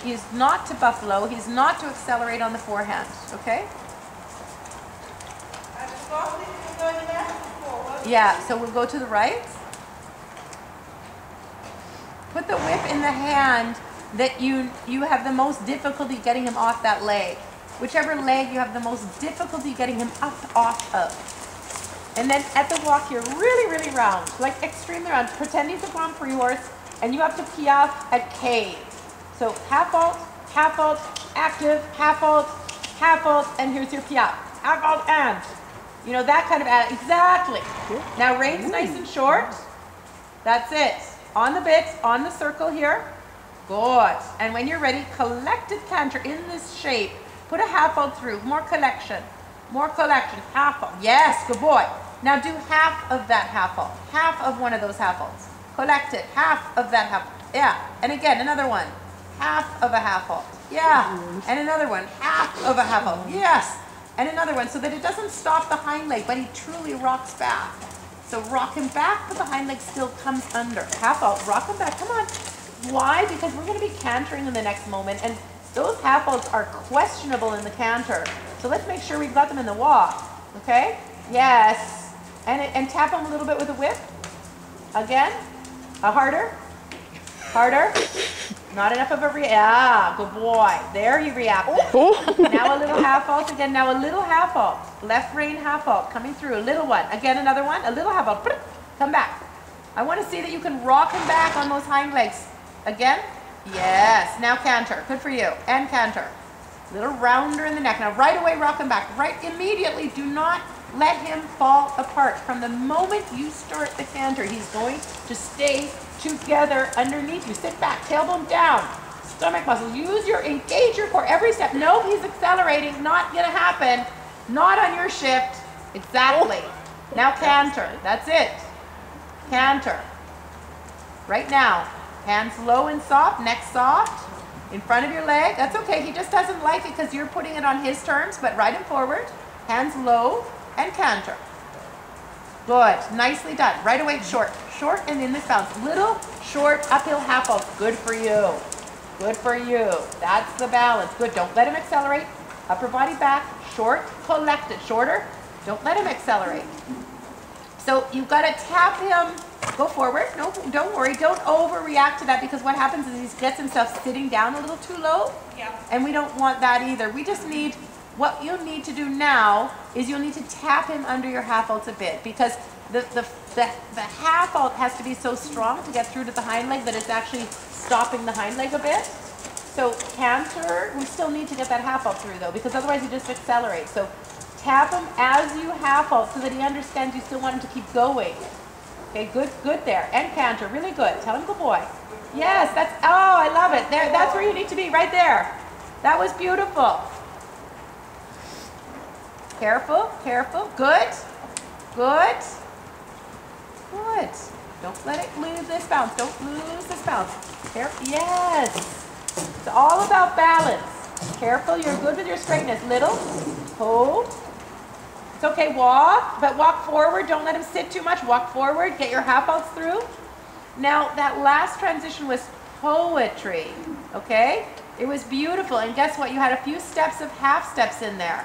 He's not to buffalo. He's not to accelerate on the forehand. Okay? Yeah, so we'll go to the right. Put the whip in the hand that you have the most difficulty getting him off that leg. Whichever leg you have the most difficulty getting him up off of. And then at the walk here, really, really round, like extremely round, pretending to Grand Prix horse, and you have to piaffe at K. So half vault, active, half vault, and here's your piaffe. Half vault and, you know, that kind of, exactly. Now reins nice and short. That's it. On the bits, on the circle here. Good. And when you're ready, collected canter in this shape. Put a half vault through, more collection, half vault. Yes, good boy. Now do half of that half vault, half of one of those half vaults. Collect it, half of that half, yeah. And again, another one, half of a half vault, yeah. And another one, half of a half vault, yes. And another one, so that it doesn't stop the hind leg, but he truly rocks back. So rock him back, but the hind leg still comes under. Half vault, rock him back, come on. Why? Because we're gonna be cantering in the next moment, and those half vaults are questionable in the canter. So let's make sure we've got them in the walk, okay? Yes. And tap them a little bit with a whip. Again. Harder. Not enough of a good boy. There he reacted. Now a little half vault again. Now a little half vault. Left rein half vault coming through. A little one. Again another one. A little half vault. Come back. I want to see that you can rock him back on those hind legs. Again. Yes. Now canter. Good for you. And canter. Little rounder in the neck. Now right away rock him back. Right immediately. Do not let him fall apart. From the moment you start the canter, he's going to stay together underneath you. Sit back, tailbone down, stomach muscles. Engage your core every step. No, he's accelerating. Not gonna happen. Not on your shift. Exactly. Now canter. That's it. Canter. Right now. Hands low and soft, neck soft. In front of your leg. That's okay. He just doesn't like it because you're putting it on his terms, but ride him forward. Hands low and canter. Good. Nicely done. Right away, short and in this bounce. Little, short, uphill half vault. Good for you. Good for you. That's the balance. Good. Don't let him accelerate. Upper body back. Short, collected. Shorter. Don't let him accelerate. So you've got to tap him. Go forward. No, don't worry. Don't overreact to that, because what happens is he gets himself sitting down a little too low. Yeah. And we don't want that either. We just need, what you'll need to do now is you'll need to tap him under your half vault a bit, because the half vault has to be so strong to get through to the hind leg that it's actually stopping the hind leg a bit. So canter, we still need to get that half vault through though, because otherwise he just accelerates. So tap him as you half vault so that he understands you still want him to keep going. Okay, good there. And canter, really good. Tell him good boy. Yes, that's, oh, I love it. There, that's where you need to be, right there. That was beautiful. Careful, careful. Good. Good. Good. Don't let it lose this bounce. Don't lose this bounce. Careful. Yes. It's all about balance. Careful. You're good with your straightness. Little. Hold. It's okay. Walk, but walk forward. Don't let him sit too much. Walk forward. Get your half vaults through. Now, that last transition was poetry. Okay? It was beautiful. And guess what? You had a few steps of half steps in there.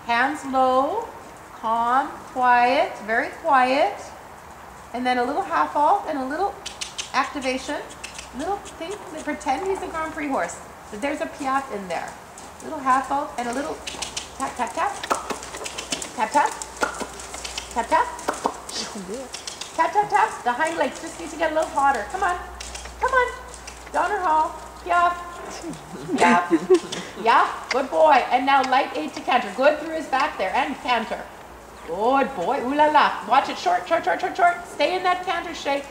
Hands low, calm, quiet, very quiet. And then a little half vault and a little activation. Little thing, pretend he's a Grand Prix horse. But there's a piaffe in there. Little half vault and a little tap, tap, tap. Tap, tap. Tap, tap. You can do it. Tap, tap, tap. The hind legs just need to get a little hotter. Come on. Come on. Donner Hall. Piaffe. Piaffe. Yeah. Good boy. And now light aid to canter. Good through his back there. And canter. Good boy. Ooh la la. Watch it. Short, short, short, short, short. Stay in that canter shape.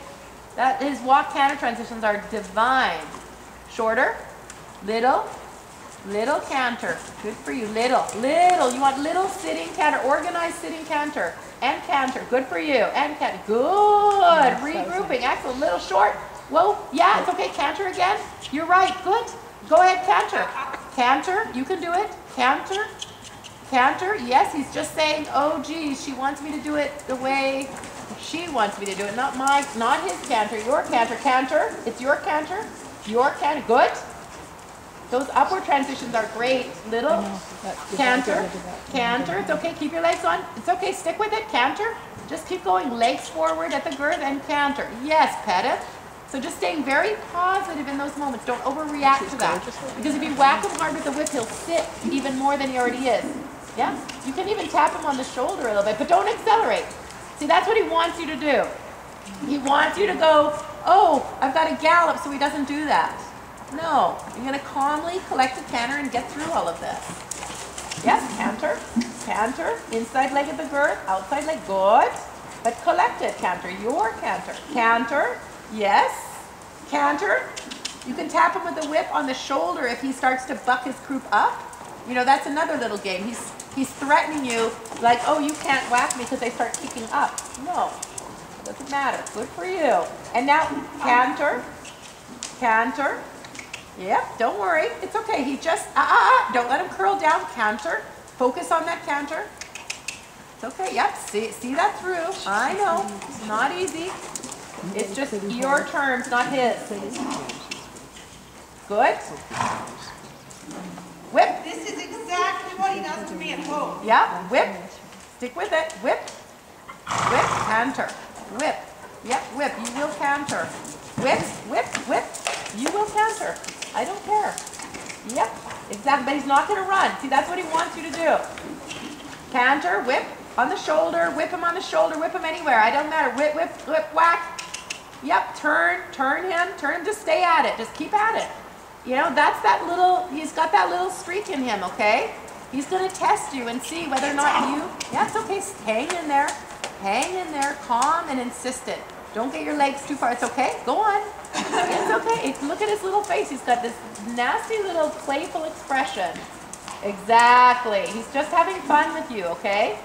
That his walk canter transitions are divine. Shorter. Little. Little canter. Good for you. Little. Little. You want little sitting canter. Organized sitting canter. And canter. Good for you. And canter. Good. Regrouping. Excellent. Little short. Whoa. Yeah, it's okay. Canter again. You're right. Good. Go ahead. Canter. Canter. You can do it. Canter. Canter. Yes, he's just saying, oh, geez, she wants me to do it the way she wants me to do it. Not his canter. Your canter. Canter. It's your canter. Your canter. Good. Those upward transitions are great. Little canter, canter. It's okay, keep your legs on. It's okay, stick with it, canter. Just keep going, legs forward at the girth and canter. Yes, pet it. So just staying very positive in those moments. Don't overreact to that. Because if you whack him hard with the whip, he'll sit even more than he already is. Yeah? You can even tap him on the shoulder a little bit, but don't accelerate. See, that's what he wants you to do. He wants you to go, oh, I've got to gallop, so he doesn't do that. No, you're going to calmly collect a canter and get through all of this. Yes, canter, canter, inside leg of the girth, outside leg, good. But collect it, canter, your canter. Canter, yes, canter. You can tap him with the whip on the shoulder if he starts to buck his croup up. You know, that's another little game. He's threatening you like, oh, you can't whack me because they start kicking up. No, it doesn't matter. Good for you. And now, canter, canter. Yep, don't worry. It's okay. He just, don't let him curl down. Canter. Focus on that canter. It's okay. Yep, see that through. I know. It's not easy. It's just your terms, not his. Good. Whip. This is exactly what he does to me at home. Yeah, whip. Stick with it. Whip. Whip. Canter. Whip. Yep, whip. You will canter. Whip, whip, whip. You will canter. I don't care. Yep, exactly. But he's not going to run. See, that's what he wants you to do. Canter, whip on the shoulder, whip him on the shoulder, whip him anywhere. I don't matter. Whip, whip, whip, whack. Yep, turn him to stay at it. Just keep at it. You know, that's that little, he's got that little streak in him, okay? He's going to test you and see whether or not you, yeah, it's okay. Hang in there, calm and insistent. Don't get your legs too far. It's okay. Go on. It's okay. Look at his little face. He's got this nasty little playful expression. Exactly. He's just having fun with you, okay?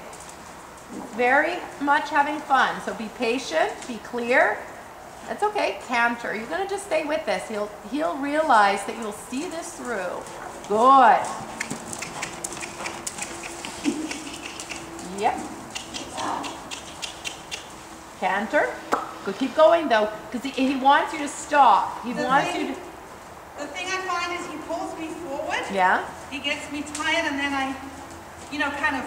Very much having fun. So be patient. Be clear. That's okay. Canter. You're going to just stay with this. He'll realize that you'll see this through. Good. Yep. Canter. Good. Keep going though, because he wants you to stop. He wants you to. The thing I find is he pulls me forward. Yeah. He gets me tired, and then I, kind of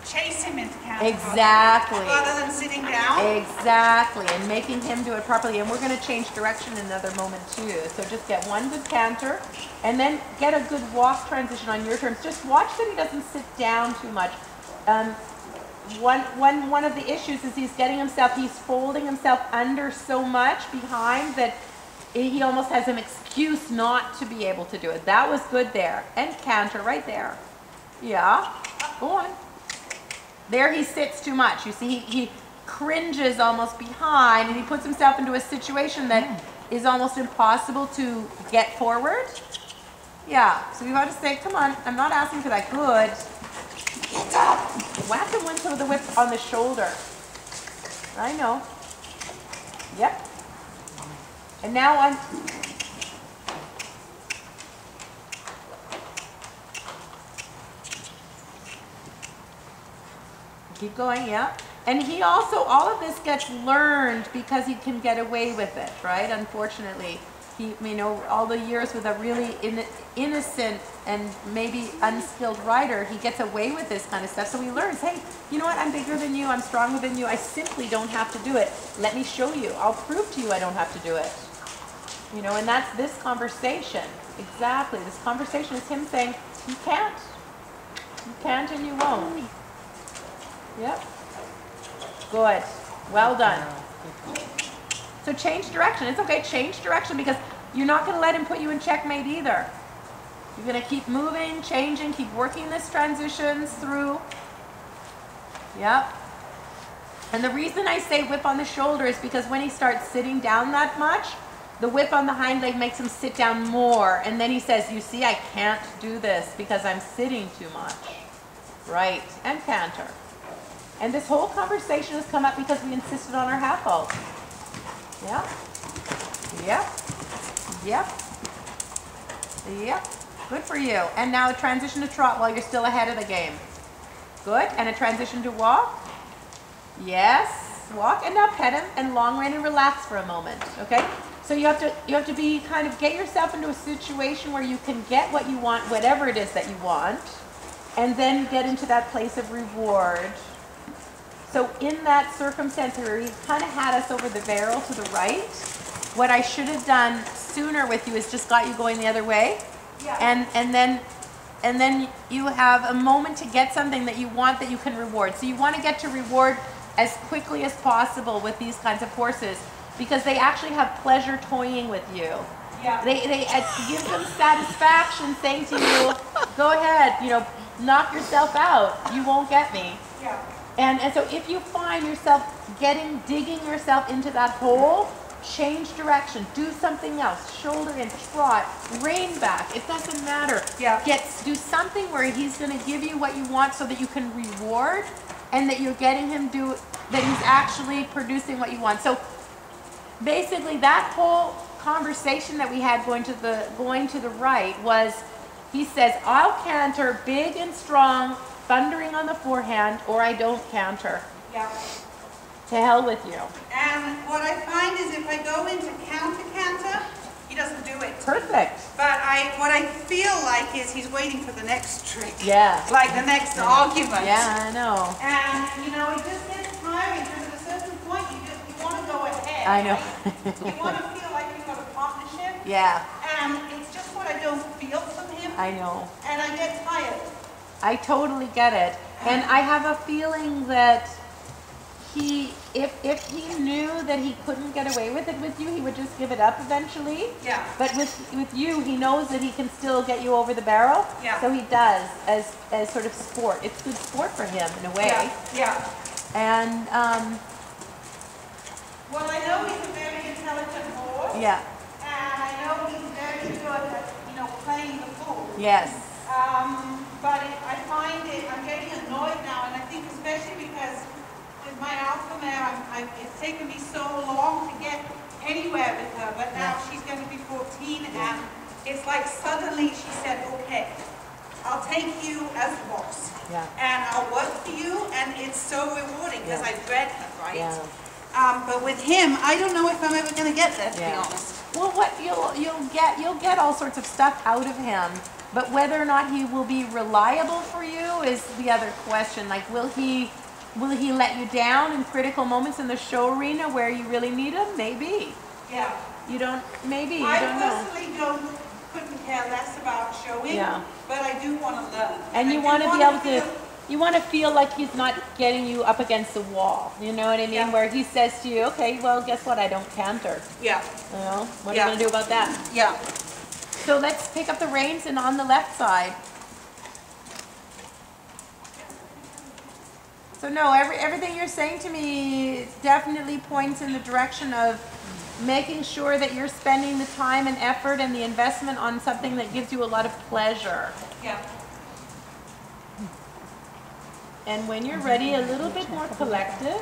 chase him into canter. Exactly. Rather than sitting down. Exactly, and making him do it properly. And we're going to change direction in another moment too. So just get one good canter, and then get a good walk transition on your terms. Just watch that he doesn't sit down too much. One of the issues is he's folding himself under so much behind that he almost has an excuse not to be able to do it. That was good there. And canter right there. Yeah, go on. There he sits too much. You see, he cringes almost behind and he puts himself into a situation that is almost impossible to get forward. Yeah, so you have to say, come on, I'm not asking for that. Good. Whack him once with the whip on the shoulder. I know. Yep. And now I'm... Keep going, yeah. And he also, all of this gets learned because he can get away with it, right? Unfortunately. He, all the years with a really innocent and maybe unskilled rider, he gets away with this kind of stuff. So he learns, hey, you know what? I'm bigger than you. I'm stronger than you. I simply don't have to do it. Let me show you. I'll prove to you I don't have to do it. And that's this conversation. Exactly. This conversation is him saying, you can't. You can't and you won't. Yep. Good. Well done. So change direction. It's okay, change direction because you're not going to let him put you in checkmate either. You're going to keep moving, changing, keep working this transitions through. Yep. And the reason I say whip on the shoulder is because when he starts sitting down that much, the whip on the hind leg makes him sit down more. And then he says, you see, I can't do this because I'm sitting too much. Right. And canter. And this whole conversation has come up because we insisted on our half vault. Yeah. Yep. Yep. Yep. Good for you. And now a transition to trot while you're still ahead of the game. Good. And a transition to walk. Yes. Walk. And now pet him and long rein and relax for a moment. Okay? So you have to be kind of get yourself into a situation where you can get what you want, whatever it is that you want, and then get into that place of reward. So in that circumstance where he kind of had us over the barrel to the right, what I should have done sooner with you is just got you going the other way. Yeah. And then you have a moment to get something that you want that you can reward. So you want to get to reward as quickly as possible with these kinds of horses because they actually have pleasure toying with you. Yeah. It gives them satisfaction saying to you, go ahead, you know, knock yourself out. You won't get me. Yeah. And so if you find yourself digging yourself into that hole, change direction, do something else, shoulder in, trot, rein back, it doesn't matter. Yeah. Do something where he's going to give you what you want so that you can reward and that you're getting him that he's actually producing what you want. So basically that whole conversation that we had going to the right was, he says, I'll canter big and strong, thundering on the forehand, or I don't canter. Yeah. To hell with you. And what I find is if I go into counter, he doesn't do it. Perfect. But what I feel like is he's waiting for the next trick. Yeah. Like the next argument. Yeah, I know. And, you know, it just gets tiring because at a certain point you want to go ahead. I know. You want to feel like you've got a partnership. Yeah. And it's just what I don't feel from him. I know. And I get tired. I totally get it. And I have a feeling that if he knew that he couldn't get away with it with you, he would just give it up eventually. Yeah. But with you, he knows that he can still get you over the barrel. Yeah. So he does as sort of sport. It's good sport for him in a way. Yeah. Yeah. And well, I know he's a very intelligent horse. yeah. And I know he's very good at, you know, playing the fool. Yes. But I find I'm getting annoyed now, and I think especially because with my alpha mare, it's taken me so long to get anywhere with her, but now she's going to be 14, and it's like suddenly she said, okay, I'll take you as a boss, and I'll work for you, and it's so rewarding because I bred her, right? Yeah. But with him, I don't know if I'm ever going to get there, to be honest. Well, what you'll get all sorts of stuff out of him, but whether or not he will be reliable for you is the other question. Like, will he let you down in critical moments in the show arena where you really need him? Maybe. Yeah. You don't. Maybe you I don't know. personally couldn't care less about showing. Yeah. But I do want to learn. And you want to be able to. You want to feel like he's not getting you up against the wall. You know what I mean? Yeah. Where he says to you, okay, well, guess what? I don't canter. Yeah. You know? What are you going to do about that? Yeah. So let's pick up the reins and on the left side. So no, everything you're saying to me definitely points in the direction of making sure that you're spending the time and effort and the investment on something that gives you a lot of pleasure. Yeah. And when you're ready, a little bit more collected.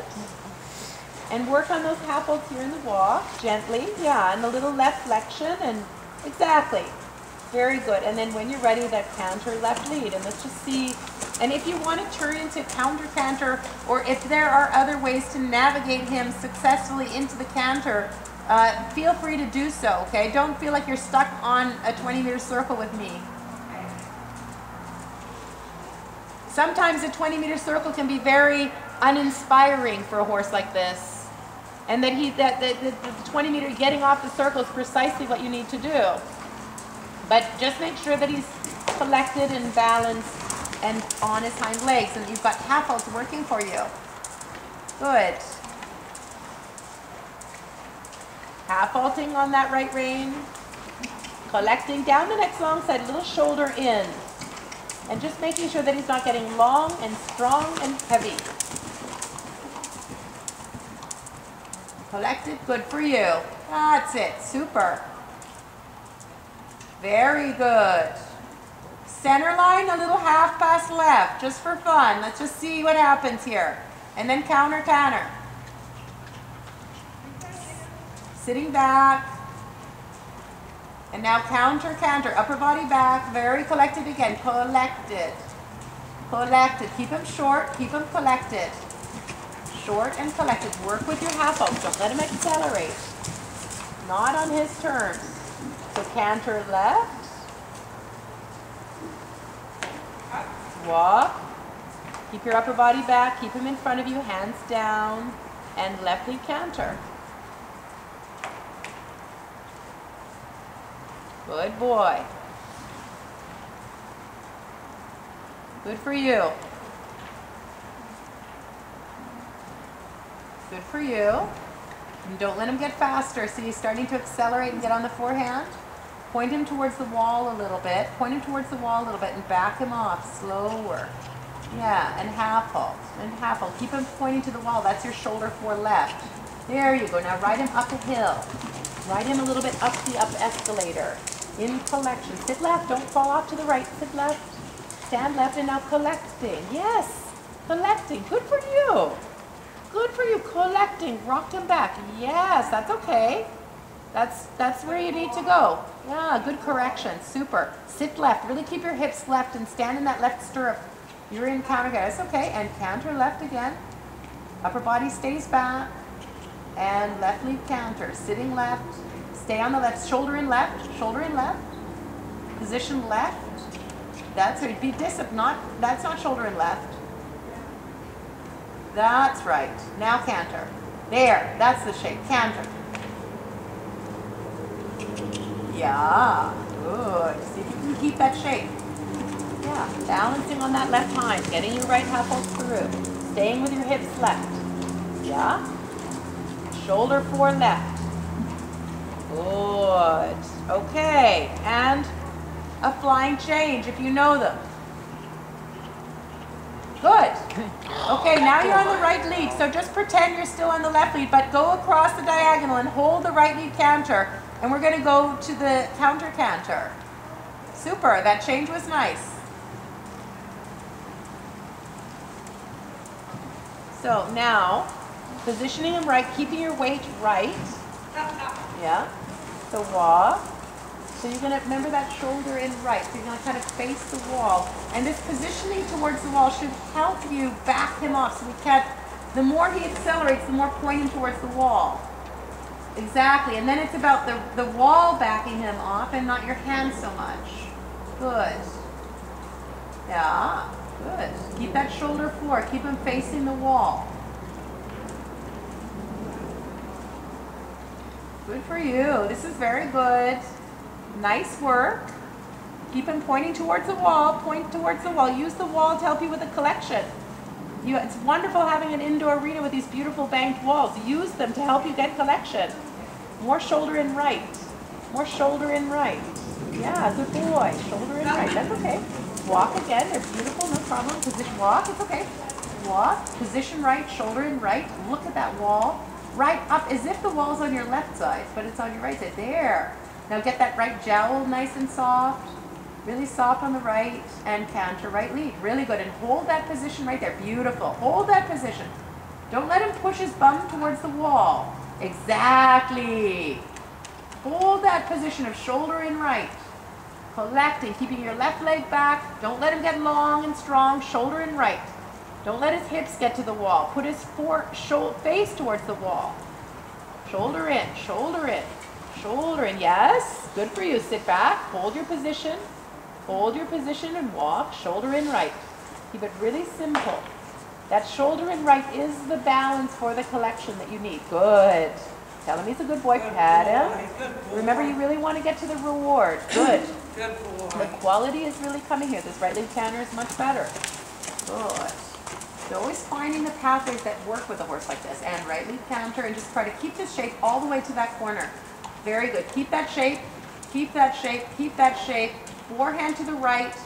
And work on those half bolts here in the walk, gently. Yeah, and a little left flexion, and exactly. Very good. And then when you're ready, that canter left lead. And let's just see. And if you want to turn into counter canter, or if there are other ways to navigate him successfully into the canter, feel free to do so, okay? Don't feel like you're stuck on a 20-meter circle with me. Sometimes a 20-meter circle can be very uninspiring for a horse like this. And that the 20-meter getting off the circle is precisely what you need to do. But just make sure that he's collected and balanced and on his hind legs, and you've got half holds working for you. Good. Half vaulting on that right rein. Collecting down the next long side, little shoulder in. And just making sure that he's not getting long and strong and heavy. Collected, good for you. That's it, super. Very good. Center line, a little half pass left, just for fun. Let's just see what happens here. And then counter canter. Sitting back. And now counter canter, upper body back, very collected again. Collected. Collected. Keep him short, keep him collected. Short and collected. Work with your half ups. Don't let him accelerate. Not on his terms. So canter left. Walk. Keep your upper body back. Keep him in front of you, hands down. And left lead canter. Good boy. Good for you. Good for you. And don't let him get faster. See, he's starting to accelerate and get on the forehand. Point him towards the wall a little bit. Point him towards the wall a little bit and back him off slower. Yeah, and half halt. And half halt. Keep him pointing to the wall. That's your shoulder 4 left. There you go. Now ride him up a hill. Ride him a little bit up the escalator. In collection. Sit left. Don't fall off to the right. Sit left. Stand left and now collecting. Yes. Collecting. Good for you. Good for you. Collecting. Rock him back. Yes. That's okay. That's where you need to go. Yeah. Good correction. Super. Sit left. Really keep your hips left and stand in that left stirrup. You're in counter. That's okay. And counter left again. Upper body stays back. And left lead counter. Sitting left. Stay on the left. Shoulder in left. Shoulder in left. Position left. That's right. Be disciplined. That's not shoulder in left. That's right. Now canter. There. That's the shape. Canter. Yeah. Good. See if you can keep that shape. Yeah. Balancing on that left hind. Getting your right half halt through. Staying with your hips left. Yeah. Shoulder 4 left. Good. Okay. And a flying change if you know them. Good. Okay, now you're on the right lead. So just pretend you're still on the left lead, but go across the diagonal and hold the right lead canter. And we're going to go to the counter canter. Super. That change was nice. So now, positioning him right, keeping your weight right. Yeah. So walk. So you're going to remember that shoulder in right. So you're going to kind of face the wall. And this positioning towards the wall should help you back him off. So we can't, the more he accelerates, the more pointing towards the wall. Exactly. And then it's about the wall backing him off and not your hand so much. Good. Yeah. Good. Keep that shoulder 4. Keep him facing the wall. Good for you. This is very good. Nice work. Keep him pointing towards the wall. Point towards the wall. Use the wall to help you with the collection. It's wonderful having an indoor arena with these beautiful banked walls. Use them to help you get collection. More shoulder in right. More shoulder in right. Yeah, good boy. Shoulder in right. That's okay. Walk again. They're beautiful. No problem. Position. Walk. It's okay. Walk. Position right. Shoulder in right. Look at that wall. Right up as if the wall's on your left side, but it's on your right side. There. Now get that right jowl nice and soft. Really soft on the right and counter right lead. Really good. And hold that position right there. Beautiful. Hold that position. Don't let him push his bum towards the wall. Exactly. Hold that position of shoulder in right. Collecting. Keeping your left leg back. Don't let him get long and strong. Shoulder in right. Don't let his hips get to the wall. Put his face towards the wall. Shoulder in. Shoulder in. Shoulder in. Yes. Good for you. Sit back. Hold your position. Hold your position and walk. Shoulder in right. Keep it really simple. That shoulder in right is the balance for the collection that you need. Good. Tell him he's a good boy. Pat him. Remember, you really want to get to the reward. Good. Good boy. The quality is really coming here. This right leg counter is much better. Good. So always finding the pathways that work with a horse like this. And right lead counter, and just try to keep this shape all the way to that corner. Very good. Keep that shape. Keep that shape. Keep that shape. Forehand to the right,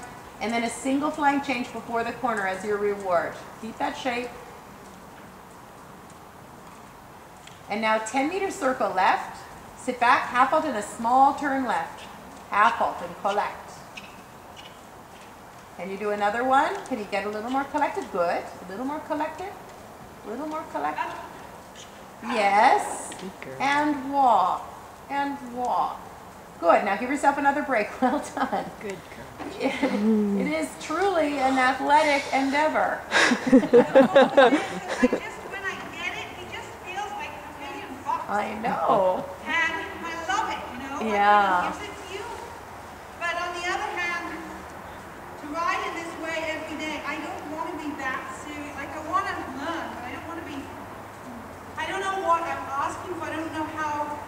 and then a single flying change before the corner as your reward. Keep that shape. And now 10-meter circle left. Sit back, half halt, and a small turn left. Half halt and collect. Can you do another one? Can you get a little more collected? Good. A little more collected. A little more collected. Yes. And walk. And walk. Good. Now give yourself another break. Well done. Good girl. It is truly an athletic endeavor. When I get it, he just feels like $1 million. I know. And my know, Yeah. like, when he gives it to you. But on the other hand, to ride in this way every day, I don't want to be that serious. Like, I want to learn, but I don't want to be, I don't know what I'm asking for. I don't know how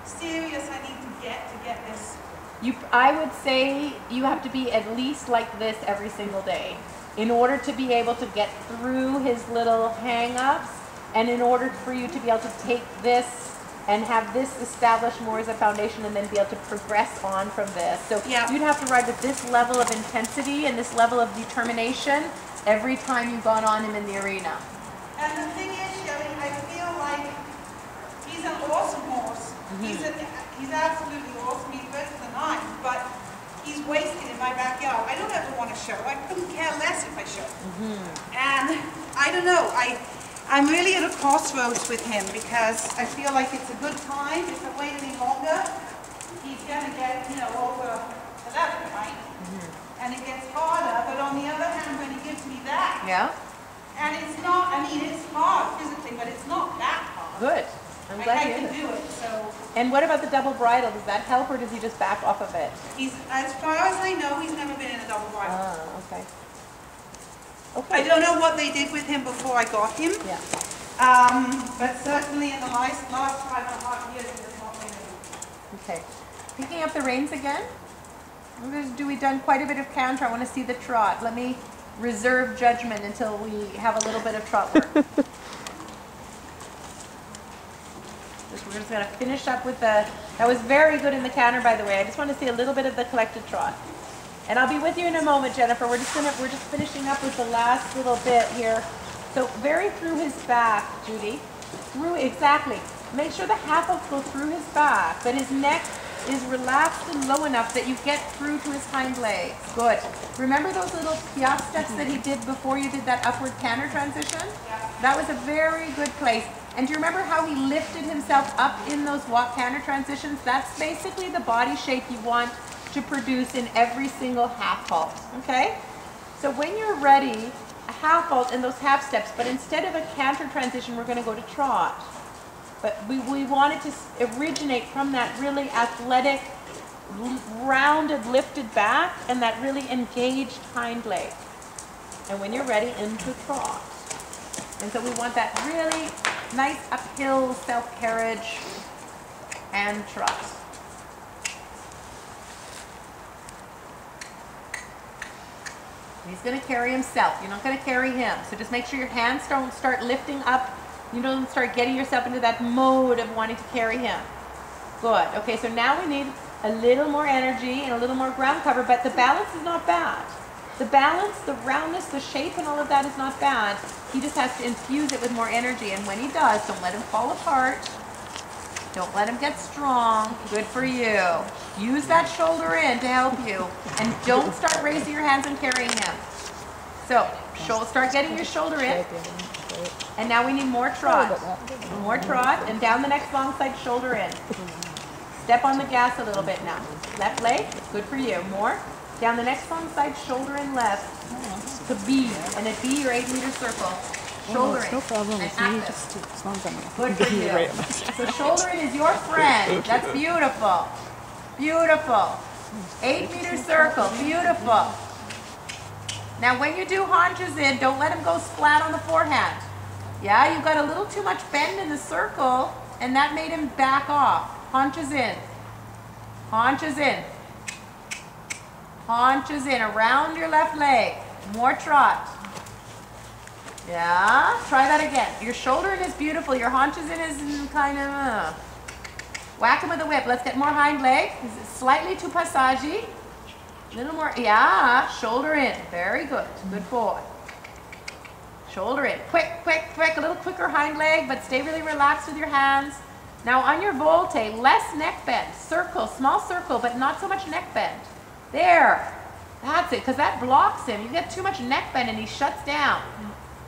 serious I need to get this. I would say you have to be at least like this every single day in order to be able to get through his little hang-ups, and in order for you to be able to take this and have this established more as a foundation and then be able to progress on from this. So you'd have to ride with this level of intensity and this level of determination every time you got on him in the arena. And the thing is, Shelly, I feel like he's an awesome horse. He's absolutely awesome. He's better than I, but he's wasted in my backyard. I don't ever want to show. I couldn't care less if I showed. And I don't know. I'm really at a crossroads with him because I feel like it's a good time. If I wait any longer, he's going to get, over 11, right? And it gets harder. But on the other hand, when he gives me that, and it's not, I mean, it's hard physically, but it's not that hard. Good. I'm glad I can do it. So. And what about the double bridle? Does that help, or does he just back off of it? As far as I know, he's never been in a double bridle. Oh, okay. I don't know what they did with him before I got him. Yeah. But certainly in the last 5.5 years, he has not been in. Okay. Picking up the reins again. We've done quite a bit of canter. I want to see the trot. Let me reserve judgment until we have a little bit of trot work. We're just going to finish up with that was very good in the canter, by the way. I just want to see a little bit of the collected trot. And I'll be with you in a moment, Jennifer. We're just finishing up with the last little bit here. So very through his back, Judy. Exactly. Make sure the half hooks go through his back, but his neck is relaxed and low enough that you get through to his hind legs. Good. Remember those little piaffe steps that he did before you did that upward canter transition? That was a very good place. And do you remember how he lifted himself up in those walk canter transitions? That's basically the body shape you want to produce in every single half halt, okay? So when you're ready, a half halt and those half steps, but instead of a canter transition, we're gonna go to trot. But we wanted to originate from that really athletic, rounded, lifted back and that really engaged hind leg. And when you're ready, into trot. And so we want that really nice uphill self-carriage and trot. He's going to carry himself. You're not going to carry him. So just make sure your hands don't start lifting up. You don't start getting yourself into that mode of wanting to carry him. Good. Okay, so now we need a little more energy and a little more ground cover, but the balance is not bad. The balance, the roundness, the shape, and all of that is not bad. He just has to infuse it with more energy. And when he does, don't let him fall apart. Don't let him get strong. Good for you. Use that shoulder in to help you. And don't start raising your hands and carrying him. So, start getting your shoulder in. And now we need more trot. More trot. And down the next long side, shoulder in. Step on the gas a little bit now. Left leg. Good for you. More. Down the next long side, shoulder in left. To B. And at B, your 8-meter circle. Shoulder in. No problem and with me. active. Just as long as I'm Good for you. So shoulder in is your friend. That's beautiful. Beautiful. 8-meter circle. Beautiful. Now when you do haunches in, don't let him go flat on the forehand. Yeah, you got a little too much bend in the circle, and that made him back off. Haunches in. Haunches in. Haunches in. Around your left leg. More trot. Yeah, try that again. Your shoulder in is beautiful. Your haunches in is kind of... Whack him with a whip. Let's get more hind leg. Slightly too passagey. A little more. Yeah, shoulder in. Very good. Good boy. Shoulder in. Quick, quick, quick. A little quicker hind leg, but stay really relaxed with your hands. Now on your volte, less neck bend. Circle, small circle, but not so much neck bend. There. That's it, because that blocks him. You get too much neck bend and he shuts down.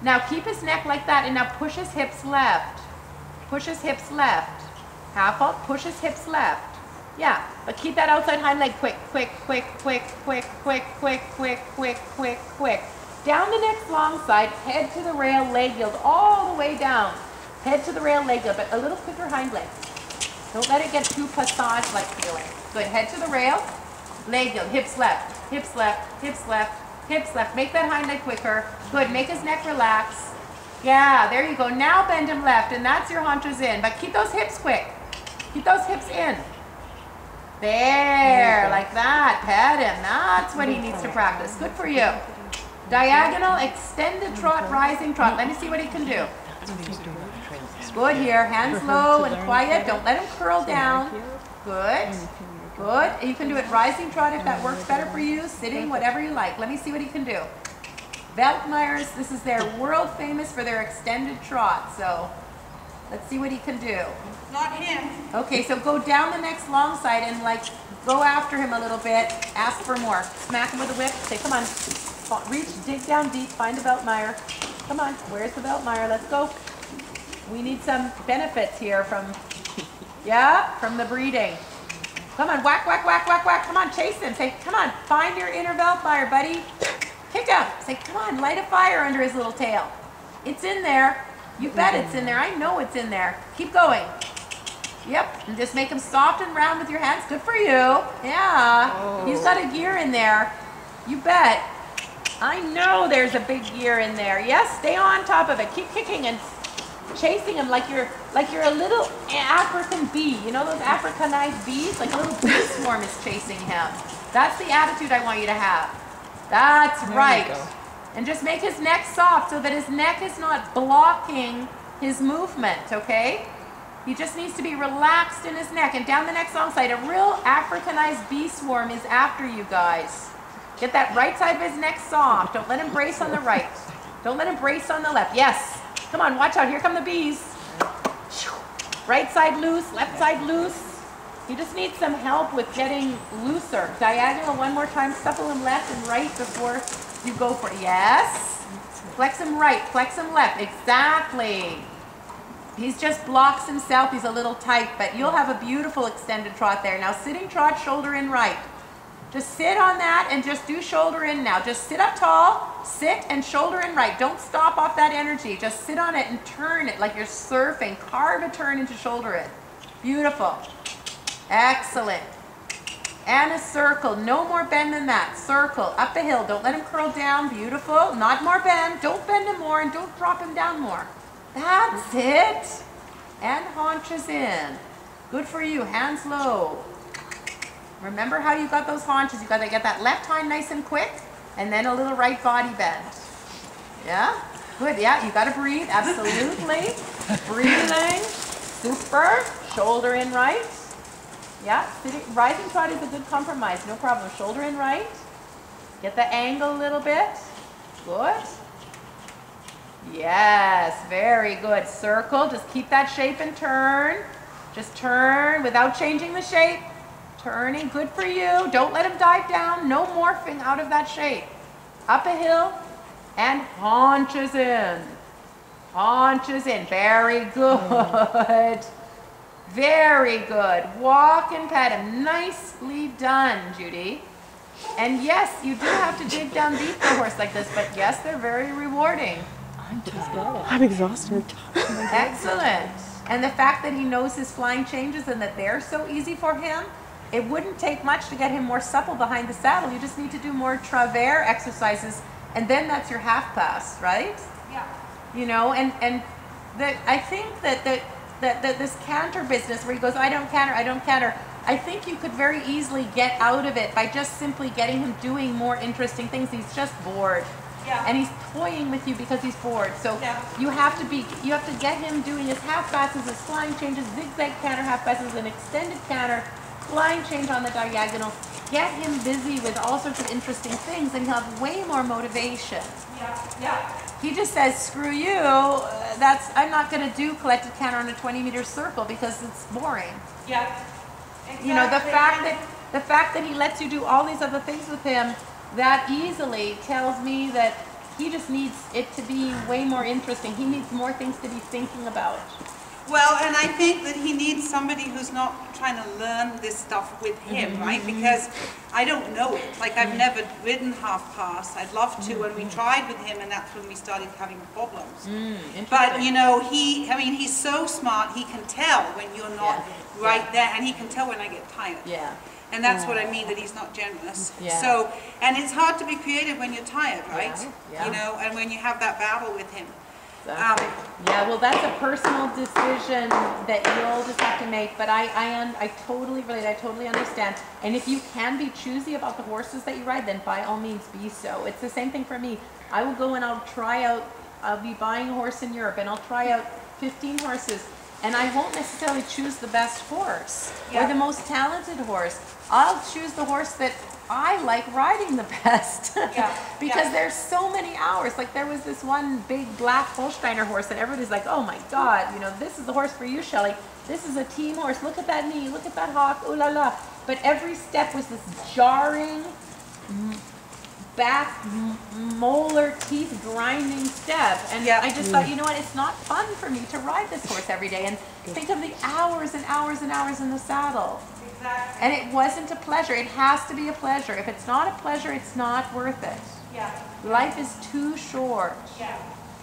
Now keep his neck like that and now push his hips left. Push his hips left. Half halt, push his hips left. Yeah, but keep that outside hind leg quick, quick, quick, quick, quick, quick, quick, quick, quick, quick, quick. Down the next long side, head to the rail, leg yield all the way down. Head to the rail, leg yield, but a little quicker hind leg. Don't let it get too passage-like feeling. Good, head to the rail, leg yield, hips left, hips left, hips left, hips left. Make that hind leg quicker. Good, make his neck relax. Yeah, there you go. Now bend him left, and that's your haunches in. But keep those hips quick. Keep those hips in. There, like that. Pet him. That's what he needs to practice. Good for you. Diagonal, extended trot, rising trot. Let me see what he can do. Good here. Hands low and quiet. Don't let him curl down. Good. Good. You can do it rising trot if that works better for you. Sitting, whatever you like. Let me see what he can do. Veltmeyers, this is their world famous for their extended trot. So let's see what he can do. Not him. Okay, so go down the next long side and like go after him a little bit. Ask for more. Smack him with a whip. Say, come on. Reach, dig down deep. Find the Veltmeyer. Come on. Where's the Veltmeyer? Let's go. We need some benefits here from, from the breeding. Come on, whack, whack, whack, whack, whack. Come on, chase him. Say, come on, find your inner Veltmeyer, buddy. Kick him. Say, come on, light a fire under his little tail. It's in there. You bet it's in there. I know it's in there. Keep going. Yep, and just make him soft and round with your hands. Good for you. Yeah, he's got a gear in there. You bet. I know there's a big gear in there. Yes, stay on top of it. Keep kicking and chasing him like you're a little African bee. You know those Africanized bees? Like a little bee swarm is chasing him. That's the attitude I want you to have. That's right. And just make his neck soft so that his neck is not blocking his movement, okay? He just needs to be relaxed in his neck. And down the next long side, a real Africanized bee swarm is after you guys. Get that right side of his neck soft. Don't let him brace on the right. Don't let him brace on the left. Yes. Come on, watch out. Here come the bees. Right side loose, left side loose. He just needs some help with getting looser. Diagonal one more time. Supple him left and right before you go for it. Yes. Flex him right, flex him left. Exactly. He's just blocks himself. He's a little tight, but you'll have a beautiful extended trot there. Now sitting trot, shoulder in right. Just sit on that and just do shoulder in now. Just sit up tall, sit and shoulder in right. Don't stop off that energy. Just sit on it and turn it like you're surfing. Carve a turn into shoulder in. Beautiful. Excellent. And a circle. No more bend than that. Circle. Up the hill. Don't let him curl down. Beautiful. Not more bend. Don't bend him more and don't drop him down more. That's it. And haunches in. Good for you. Hands low. Remember how you got those haunches. You got to get that left hind nice and quick and then a little right body bend. Yeah? Good. Yeah, you got to breathe. Absolutely. Breathing. Super. Shoulder in right. Yeah, rising trot is a good compromise. No problem. Shoulder in right. Get the angle a little bit. Good. Yes, very good. Circle. Just keep that shape and turn. Just turn without changing the shape. Turning. Good for you. Don't let him dive down. No morphing out of that shape. Up a hill and haunches in. Haunches in. Very good. Very good. Walk and pet him. Nicely done, Judy. And yes, you do have to dig down deep for a horse like this, but yes, they're very rewarding. I'm exhausted. Excellent. And the fact that he knows his flying changes and that they're so easy for him, it wouldn't take much to get him more supple behind the saddle. You just need to do more travers exercises, and then that's your half pass, right? Yeah. You know, and I think that this canter business where he goes, I don't canter, I think you could very easily get out of it by just simply getting him doing more interesting things. He's just bored. Yeah. And he's toying with you because he's bored. So you have to get him doing his half passes, his flying changes, zigzag canter half passes, an extended canter, flying change on the diagonal. Get him busy with all sorts of interesting things and he'll have way more motivation. Yeah. He just says, screw you, I'm not going to do collected canter on a 20-meter circle because it's boring. Yeah. Exactly. You know, the fact that he lets you do all these other things with him that easily tells me that he just needs it to be way more interesting. He needs more things to be thinking about. Well, and I think that he needs somebody who's not trying to learn this stuff with him, right? Because I don't know it. Like, I've never ridden half pass. I'd love to, and we tried with him, and that's when we started having problems. But, you know, he's so smart, he can tell when you're not right there, and he can tell when I get tired. Yeah. And that's what I mean, that he's not generous. Yeah. So, and it's hard to be creative when you're tired, right? Yeah. You know, and when you have that battle with him. Exactly. Yeah, well, that's a personal decision that you'll just have to make. But I totally relate. I totally understand. And if you can be choosy about the horses that you ride, then by all means be so. It's the same thing for me. I will go and I'll be buying a horse in Europe, and I'll try out 15 horses. And I won't necessarily choose the best horse or the most talented horse. I'll choose the horse that I like riding the best because there's so many hours. Like there was this one big black Holsteiner horse that everybody's like, oh my God, you know, this is the horse for you, Shelly. This is a team horse. Look at that knee. Look at that hock. Ooh la la. But every step was this jarring, back molar teeth grinding step, and I just thought, you know what, it's not fun for me to ride this horse every day. And think of the hours and hours and hours in the saddle. Exactly. And it wasn't a pleasure. It has to be a pleasure. If it's not a pleasure, it's not worth it. Life is too short.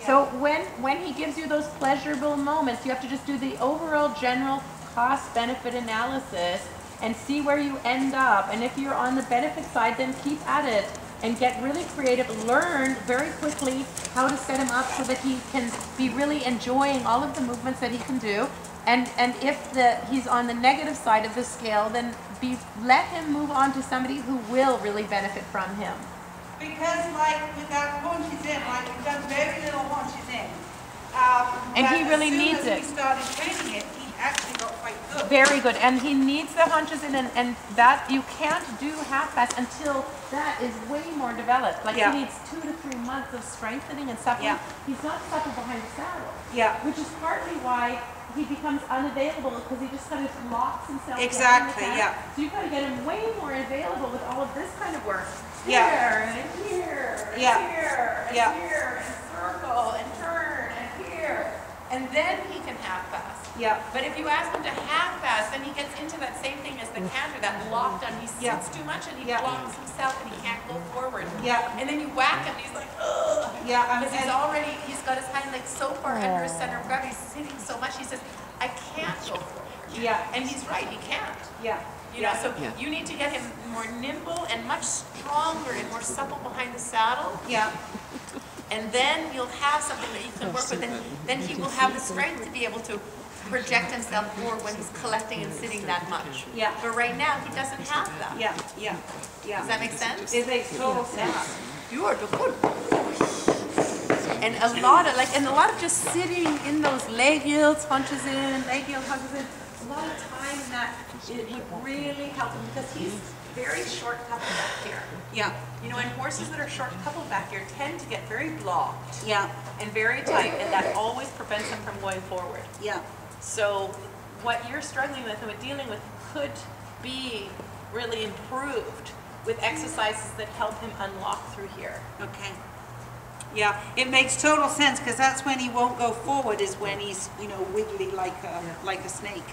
So when he gives you those pleasurable moments, you have to just do the overall general cost benefit analysis and see where you end up. And if you're on the benefit side, then keep at it and get really creative. Learn very quickly how to set him up so that he can be really enjoying all of the movements that he can do. And if he's on the negative side of the scale, then let him move on to somebody who will really benefit from him. Because like without haunches in, like we've done very little haunches in. And he really needs it. As we started training it, he actually got quite good. Very good. And he needs the haunches in, and that you can't do half-fast until that is way more developed. Like he needs 2 to 3 months of strengthening and suppling. He's not supple behind the saddle. Which is partly why he becomes unavailable, because he just kind of locks himself down. So you've got to get him way more available with all of this kind of work. Here and here and here and here and circle and turn and here, and then he can half-fast. But if you ask him to half-fast, then he gets into that same thing as the canter, that lockdown. He sits too much and he blocks himself and he can't go forward. And then you whack him and he's like, ugh. Because he's got his hind legs so far under his center of gravity, he's sitting so much, he says, I can't go forward. And he's right, he can't. You know, so you need to get him more nimble and much stronger and more supple behind the saddle. And then you'll have something that you can work with, and then he will have the strength to be able to project himself forward when he's collecting and sitting that much. But right now, he doesn't have that. Does that make sense? It makes total sense. You are good. And a lot of just sitting in those leg yields, hunches in, leg yield, hunches in, a lot of time in that, it would really help him, because he's very short coupled back here. You know, and horses that are short coupled back here tend to get very blocked. And very tight, and that always prevents them from going forward. So what you're struggling with and what dealing with could be really improved with exercises that help him unlock through here. It makes total sense, because that's when he won't go forward, is when he's, you know, wiggly like a snake.